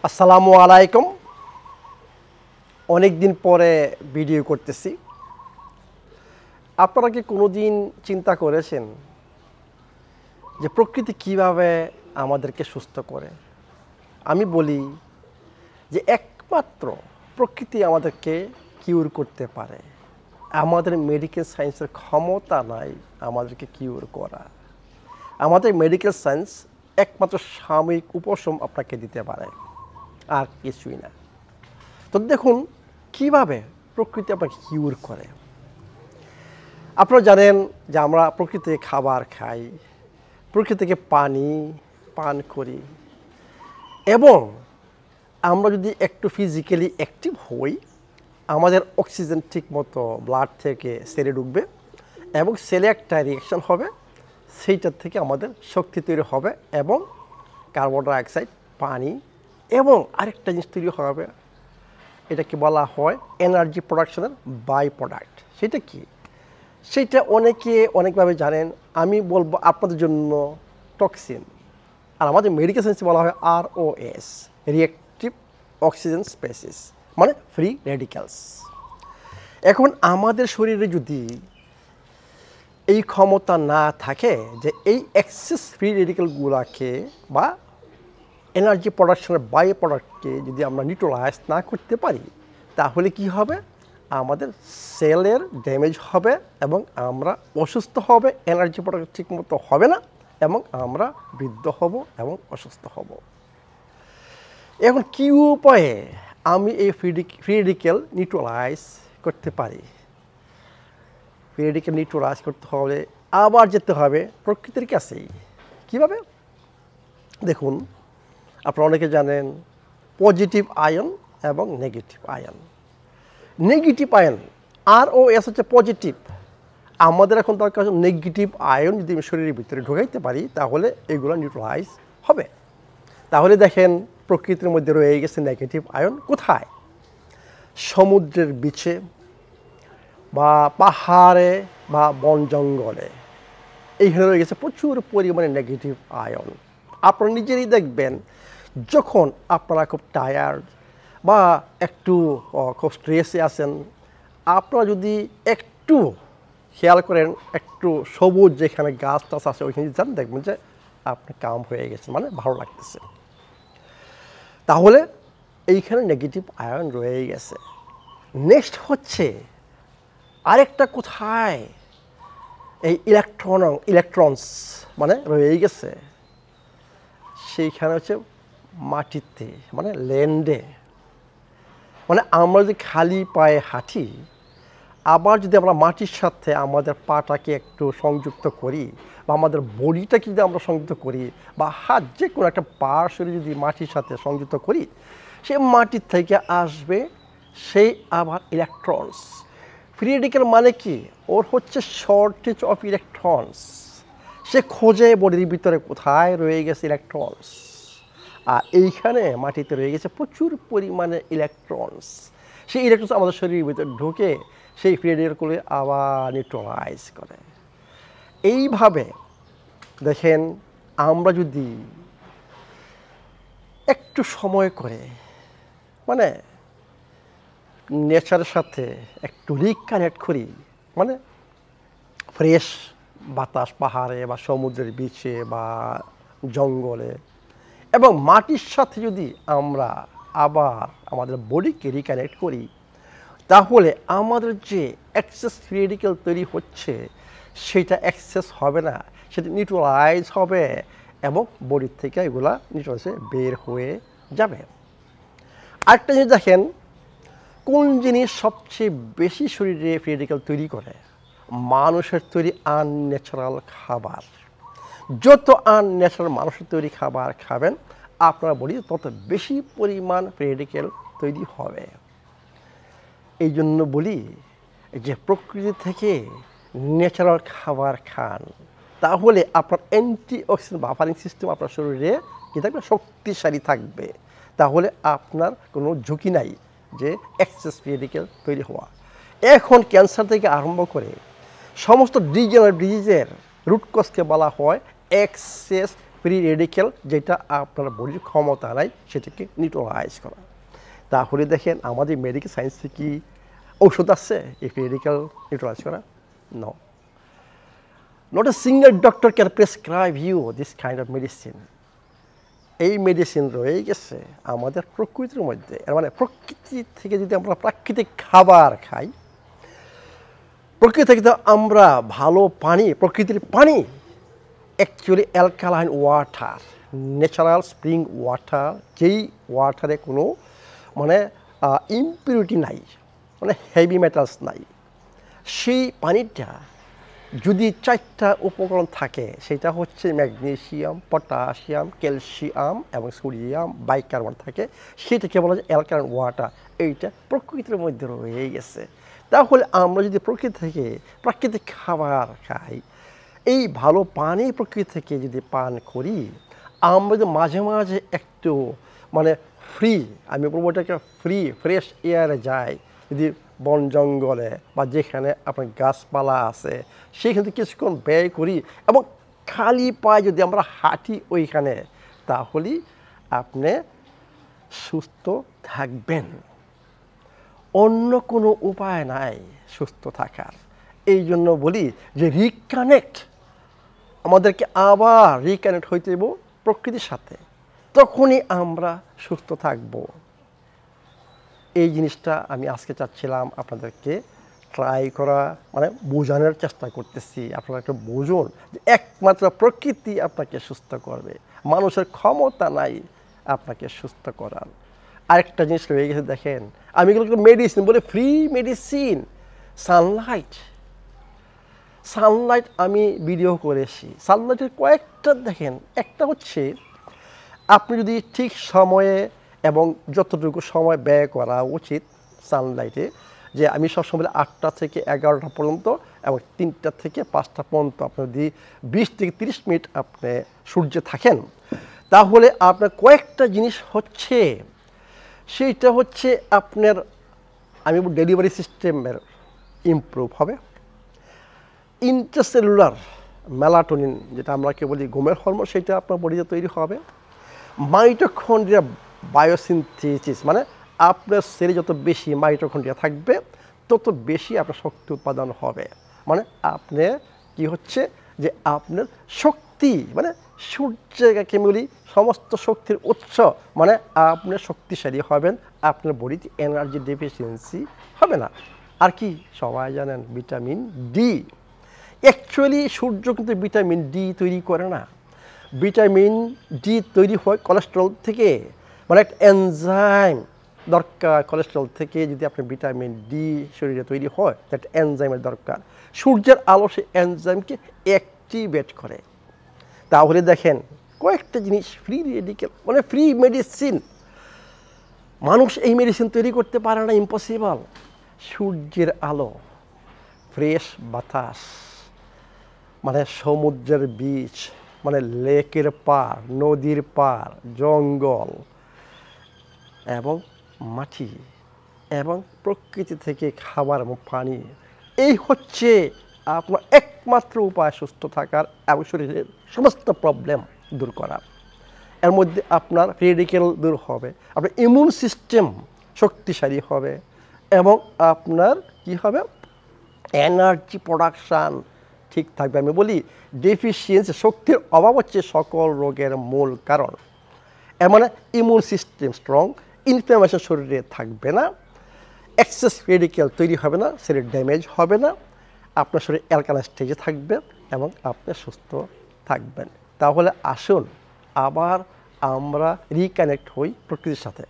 আসসালামু আলাইকুম। অনেক দিন পরে ভিডিও করতেছি। আপনারা কি কোনোদিন চিন্তা করেছেন যে প্রকৃতি কিভাবে আমাদেরকে সুস্থ করে? আমি বলি যে একমাত্র প্রকৃতি আমাদেরকে কিউর করতে পারে। আমাদের মেডিকেল সায়েন্সের ক্ষমতা নাই আমাদেরকে কিউর করা। আমাদের মেডিকেল সায়েন্স একমাত্র সাময়িক উপশম আপনাকে দিতে পারে, আর কিছুই না। তো দেখুন কিভাবে প্রকৃতি আপনাকে কিউর করে। আপনারা জানেন যে আমরা প্রকৃতি থেকে খাবার খাই, প্রকৃতি থেকে পানি পান করি, এবং আমরা যদি একটু ফিজিক্যালি অ্যাক্টিভ হই আমাদের অক্সিজেন ঠিক মতো ব্লাড থেকে সেলে ঢুকবে এবং সেলে একটা রিঅ্যাকশন হবে, সেইটার থেকে আমাদের শক্তি তৈরি হবে এবং কার্বন ডাইঅক্সাইড, পানি এবং আরেকটা জিনিস তৈরি হবে, এটাকে বলা হয় এনার্জি প্রোডাকশনের বাই প্রোডাক্ট। সেটা কি? সেটা অনেকে অনেকভাবে জানেন। আমি বলবো আপনাদের জন্য টক্সিন, আর আমাদের মেডিকেল সায়েন্সে বলা হয় ROS, রিঅ্যাক্টিভ অক্সিজেন স্পেসিস, মানে ফ্রি রেডিক্যালস। এখন আমাদের শরীরে যদি এই ক্ষমতা না থাকে যে এই এক্সেস ফ্রি রেডিক্যালগুলোকে বা এনার্জি প্রোডাকশনের বাই প্রোডাক্টকে যদি আমরা নিউট্রালাইজ না করতে পারি, তাহলে কি হবে? আমাদের সেলের ড্যামেজ হবে এবং আমরা অসুস্থ হবে, এনার্জি প্রোডাক্ট ঠিক মতো হবে না এবং আমরা বৃদ্ধ হব এবং অসুস্থ হব। এখন কি উপায়ে আমি এই ফ্রি রেডিক্যাল নিউট্রালাইজ করতে পারি? ফ্রি রেডিক্যাল নিউট্রালাইজ করতে হলে আবার যেতে হবে প্রকৃতির কাছেই। কীভাবে? দেখুন, আপনারা অনেকে জানেন পজিটিভ আয়ন এবং negative ion. Negative ion ROS হচ্ছে পজিটিভ। আমাদের এখন দরকার নেগেটিভ আয়ন যদি আমি শরীরের ভিতরে ঢোকাইতে পারি তাহলে এগুলো নিউট্রালাইজ হবে। তাহলে দেখেন প্রকৃতির মধ্যে রয়ে গেছে নেগেটিভ আয়ন কোথায়? সমুদ্রের বিচে বা পাহাড়ে বা বন জঙ্গলে, এইখানে রয়ে গেছে প্রচুর পরিমাণে নেগেটিভ আয়ন। আপনারা নিজেরই দেখবেন যখন আপনারা খুব টায়ার্ড বা একটু খুব স্ট্রেসে আছেন, আপনারা যদি একটু খেয়াল করেন, একটু সবুজ যেখানে গাছ টাছ আছে ওইখানে যান, দেখবেন যে আপনি কাম হয়ে গেছে, মানে ভালো লাগতেছে। তাহলে এইখানে নেগেটিভ আয়ন রয়ে গেছে। নেক্সট হচ্ছে আরেকটা কোথায়? এই ইলেকট্রনস মানে রয়ে গেছে সেইখানে হচ্ছে মাটিতে, মানে ল্যান্ডে। মানে আমরা যদি খালি পায়ে হাঁটি, আবার যদি আমরা মাটির সাথে আমাদের পাটাকে একটু সংযুক্ত করি বা আমাদের বডিটাকে যদি আমরা সংযুক্ত করি বা হাত যে কোনো একটা পা শরীর যদি মাটির সাথে সংযুক্ত করি, সে মাটির থেকে আসবে সেই আবার ইলেকট্রনস। ফ্রি রেডিক্যাল মানে কি? ওর হচ্ছে শর্টেজ অফ ইলেকট্রনস। সে খোঁজে বডির ভিতরে কোথায় রয়ে গেছে ইলেকট্রনস, আর এইখানে মাটিতে রয়ে গেছে প্রচুর পরিমাণে ইলেকট্রনস। সেই ইলেকট্রনস আমাদের শরীরের ভিতরে ঢুকে সেই ফ্রি রেডিক্যালগুলো আবার নিউট্রালাইজ করে। এইভাবে দেখেন আমরা যদি একটু সময় করে মানে নেচারের সাথে একটু রিকানেক্ট করি, মানে ফ্রেশ বাতাস পাহাড়ে বা সমুদ্রের বিচে বা জঙ্গলে, এবং মাটির সাথে যদি আমরা আবার আমাদের বডিকে রিকানেক্ট করি, তাহলে আমাদের যে এক্সেস ফ্রি রেডিক্যাল তৈরি হচ্ছে সেটা এক্সেস হবে না, সেটা নিউট্রালাইজ হবে এবং বডির থেকে এগুলা নিউট্রালাইজে বের হয়ে যাবে। আরেকটা জিনিস দেখেন, কোন জিনিস সবচেয়ে বেশি শরীরে ফ্রি রেডিক্যাল তৈরি করে? মানুষের তৈরি আনন্যাচারাল খাবার। যত আনন্যাচারাল মানুষের তৈরি খাবার খাবেন আপনার বডি তত বেশি পরিমাণ ফ্রি রেডিক্যাল তৈরি হবে। এই জন্য বলি যে প্রকৃতি থেকে ন্যাচারাল খাবার খান, তাহলে আপনার অ্যান্টি অক্সিডেন্ট বাফারিং সিস্টেম আপনার শরীরে কী থাকবে? শক্তিশালী থাকবে। তাহলে আপনার কোনো ঝুঁকি নাই যে এক্সেস ফ্রি রেডিক্যাল তৈরি হওয়া। এখন ক্যান্সার থেকে আরম্ভ করে সমস্ত ডিজেনারেটিভ ডিজিজের রুট কজকে বলা হয় এক্সেস ফ্রি রেডিক্যাল যেটা আপনার বডির ক্ষমতা নাই সেটাকে নিউট্রালাইজ করা। তাহলে দেখেন আমাদের মেডিকেল সায়েন্সে কি ঔষধ আছে এই ফ্রি রেডিক্যাল নিউট্রালাইজ করা? No, not a single doctor can prescribe you this kind of medicine. এই মেডিসিন রয়ে গেছে আমাদের প্রকৃতির মধ্যে। এর মানে প্রকৃতি থেকে যদি আমরা প্রাকৃতিক খাবার খাই, প্রকৃতি থেকে আমরা ভালো পানি, প্রকৃতির পানি actually alkaline water, natural spring water, যেই ওয়াটারে কোনো মানে ইমপিউরিটি নাই, মানে হেভি মেটালস নাই, সেই পানিটা যদি 4টা উপকরণ থাকে সেটা হচ্ছে ম্যাগনেসিয়াম, পটাশিয়াম, ক্যালসিয়াম এবং সোডিয়াম বাইকার্বন থাকে, সেটাকে বলা যায় অ্যালকালাইন ওয়াটার। এইটা প্রকৃতির মধ্যে রয়ে গেছে। তাহলে আমরা যদি প্রকৃতি থেকে প্রাকৃতিক খাবার খাই, এই ভালো পানি প্রকৃতি থেকে যদি পান করি, আমরা যদি মাঝে মাঝে একটু মানে ফ্রি, আমি বলবো এটাকে ফ্রেশ এয়ারে যাই, যদি বন জঙ্গলে বা যেখানে আপনার গাছপালা আছে সেখান থেকে কিছুক্ষণ ব্যয় করি এবং খালি পায়ে যদি আমরা হাঁটি ওইখানে, তাহলে আপনি সুস্থ থাকবেন। অন্য কোনো উপায় নাই সুস্থ থাকার। এই জন্য বলি যে রিকানেক্ট, আমাদেরকে আবার রিকানেক্ট হইতে দেব প্রকৃতির সাথে, তখনই আমরা সুস্থ থাকব। এই জিনিসটা আমি আজকে চাচ্ছিলাম আপনাদেরকে ট্রাই করা, মানে বোঝানোর চেষ্টা করতেছি। আপনারা একটু বুঝুন যে একমাত্র প্রকৃতি আপনাকে সুস্থ করবে, মানুষের ক্ষমতা নাই আপনাকে সুস্থ করার। আরেকটা জিনিস রয়ে গেছে, দেখেন আমি এগুলো মেডিসিন বলে, ফ্রি মেডিসিন, সানলাইট আমি ভিডিও করেছি। সানলাইটের কয়েকটা দেখেন, একটা হচ্ছে আপনি যদি ঠিক সময়ে এবং যতটুকু সময় ব্যয় করা উচিত সানলাইটে, যে আমি সবসময় 8টা থেকে 11টা পর্যন্ত এবং 3টা থেকে 5টা পর্যন্ত আপনি যদি 20 থেকে 30 মিনিট আপনি সূর্যে থাকেন, তাহলে আপনার কয়েকটা জিনিস হচ্ছে, সেইটা হচ্ছে আপনার আমি ডেলিভারি সিস্টেমের ইমপ্রুভ হবে, ইন্টারসেলুলার মেলাটোনিন যেটা আমরাকে বলি ঘুমের হরমোন, সেটা আপনার বডিতে তৈরি হবে, মাইটোকন্ড্রিয়া বায়োসিনথেসিস, মানে আপনার শরীরে যত বেশি মাইটোকন্ড্রিয়া থাকবে তত বেশি আপনার শক্তি উৎপাদন হবে। মানে আপনি কি হচ্ছে যে আপনার শক্তি, মানে সূর্যকে বলি সমস্ত শক্তির উৎস, মানে আপনি শক্তিশালী হবেন, আপনার বডিতে এনার্জি ডেফিসিয়েন্সি হবে না। আর কি সবাই জানেন ভিটামিন ডি, অ্যাকচুয়ালি সূর্য কিন্তু ভিটামিন ডি তৈরি করে না, ভিটামিন ডি তৈরি হয় কোলেস্টেরল থেকে, মানে একটা এনজাইম দরকার কোলেস্টেরল থেকে। যদি আপনার ভিটামিন ডি শরীরে তৈরি হয়, একটা এনজাইমের দরকার, সূর্যের আলো সেই এনজাইমকে অ্যাক্টিভেট করে। তাহলে দেখেন কয়েকটা জিনিস ফ্রি রেডিক্যাল, মানে ফ্রি মেডিসিন। মানুষ এই মেডিসিন তৈরি করতে পারে না, ইম্পসিবল। সূর্যের আলো, ফ্রেশ বাতাস, মানে সমুদ্রের বীচ, মানে লেকের পার, নদীর পার, জঙ্গল এবং মাটি এবং প্রকৃতি থেকে খাবার এবং পানি, এই হচ্ছে আপনার একমাত্র উপায় সুস্থ থাকার এবং শরীরের সমস্ত প্রবলেম দূর করার। এর মধ্যে আপনার রেডিক্যাল দূর হবে, আপনার ইমিউন সিস্টেম শক্তিশালী হবে এবং আপনার কি হবে, এনার্জি প্রোডাকশান ঠিক থাকবে। আমি বলি ডেফিসিয়েন্সি, শক্তির অভাব হচ্ছে সকল রোগের মূল কারণ। এর মানে ইমিউন সিস্টেম স্ট্রং, ইনফ্লামেশন শরীরে থাকবে না, এক্সেস রেডিক্যাল তৈরি হবে না, শরীর ড্যামেজ হবে না, আপনার শরীর অ্যালকালাইন স্টেজে থাকবে এবং আপনি সুস্থ থাকবেন। তাহলে আসুন আবার আমরা রিকানেক্ট হই প্রকৃতির সাথে।